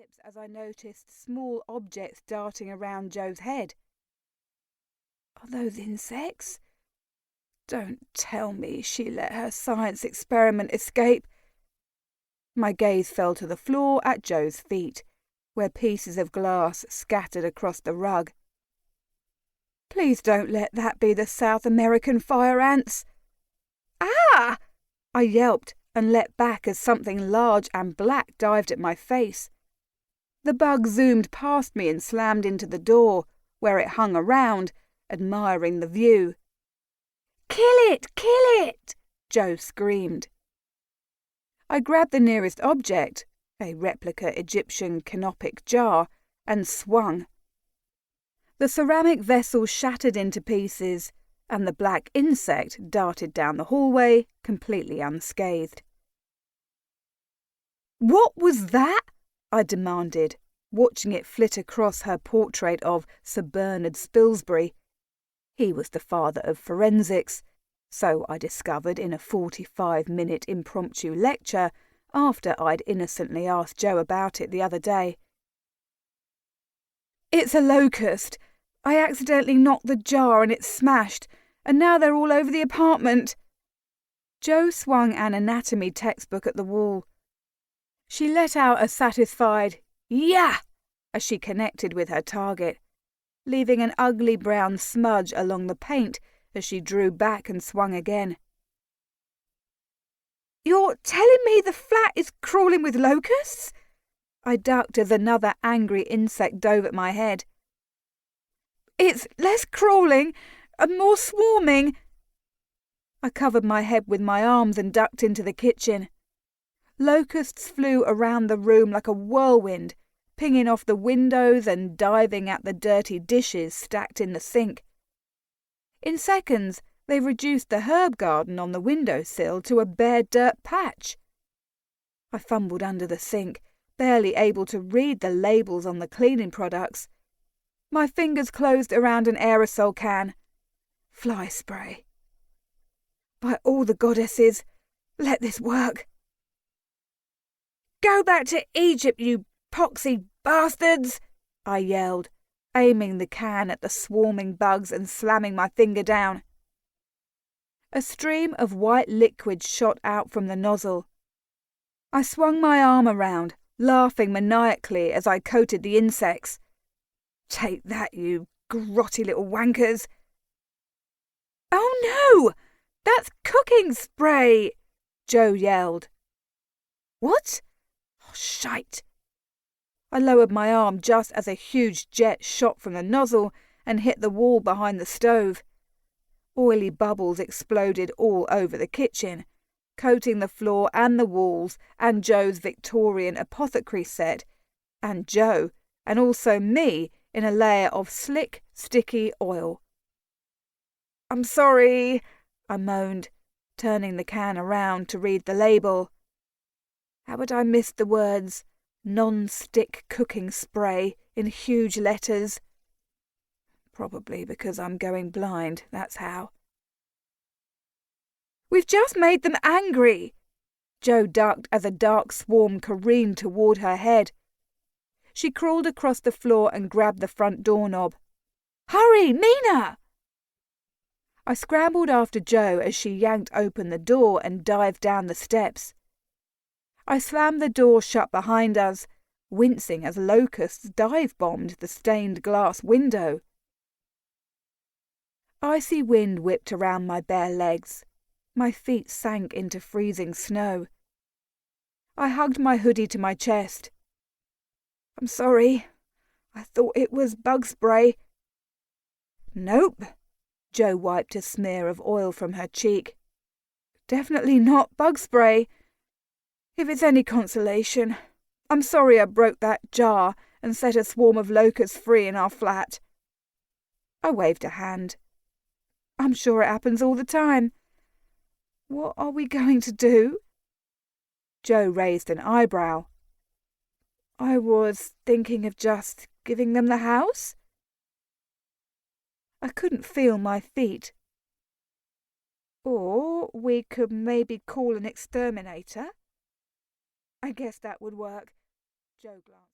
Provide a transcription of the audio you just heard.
lips as I noticed small objects darting around Joe's head. Are those insects? Don't tell me she let her science experiment escape. My gaze fell to the floor at Joe's feet, where pieces of glass scattered across the rug. Please don't let that be the South American fire ants. Ah! I yelped and leapt back as something large and black dived at my face. The bug zoomed past me and slammed into the door, where it hung around, admiring the view. Kill it! Kill it! Joe screamed. I grabbed the nearest object, a replica Egyptian canopic jar, and swung. The ceramic vessel shattered into pieces, and the black insect darted down the hallway, completely unscathed. What was that? I demanded, watching it flit across her portrait of Sir Bernard Spilsbury. He was the father of forensics, so I discovered in a 45-minute impromptu lecture after I'd innocently asked Joe about it the other day. It's a locust. I accidentally knocked the jar and it smashed, and now they're all over the apartment. Joe swung an anatomy textbook at the wall. She let out a satisfied "Yeah!" as she connected with her target, leaving an ugly brown smudge along the paint as she drew back and swung again. You're telling me the flat is crawling with locusts? I ducked as another angry insect dove at my head. It's less crawling and more swarming. I covered my head with my arms and ducked into the kitchen. Locusts flew around the room like a whirlwind, pinging off the windows and diving at the dirty dishes stacked in the sink. In seconds, they reduced the herb garden on the windowsill to a bare dirt patch. I fumbled under the sink, barely able to read the labels on the cleaning products. My fingers closed around an aerosol can. Fly spray. By all the goddesses, let this work. Go back to Egypt, you poxy bastards! I yelled, aiming the can at the swarming bugs and slamming my finger down. A stream of white liquid shot out from the nozzle. I swung my arm around, laughing maniacally as I coated the insects. Take that, you grotty little wankers! Oh no! That's cooking spray! Joe yelled. What? Oh, shite! I lowered my arm just as a huge jet shot from the nozzle and hit the wall behind the stove. Oily bubbles exploded all over the kitchen, coating the floor and the walls and Joe's Victorian apothecary set, and Joe, and also me, in a layer of slick, sticky oil. I'm sorry, I moaned, turning the can around to read the label. How had I missed the words, non-stick cooking spray, in huge letters? Probably because I'm going blind, that's how. We've just made them angry! Joe ducked as a dark swarm careened toward her head. She crawled across the floor and grabbed the front doorknob. Hurry, Mina! I scrambled after Joe as she yanked open the door and dived down the steps. I slammed the door shut behind us, wincing as locusts dive-bombed the stained glass window. Icy wind whipped around my bare legs. My feet sank into freezing snow. I hugged my hoodie to my chest. I'm sorry. I thought it was bug spray. Nope. Joe wiped a smear of oil from her cheek. Definitely not bug spray. If it's any consolation, I'm sorry I broke that jar and set a swarm of locusts free in our flat. I waved a hand. I'm sure it happens all the time. What are we going to do? Joe raised an eyebrow. I was thinking of just giving them the house. I couldn't feel my feet. Or we could maybe call an exterminator. I guess that would work. Joe glanced.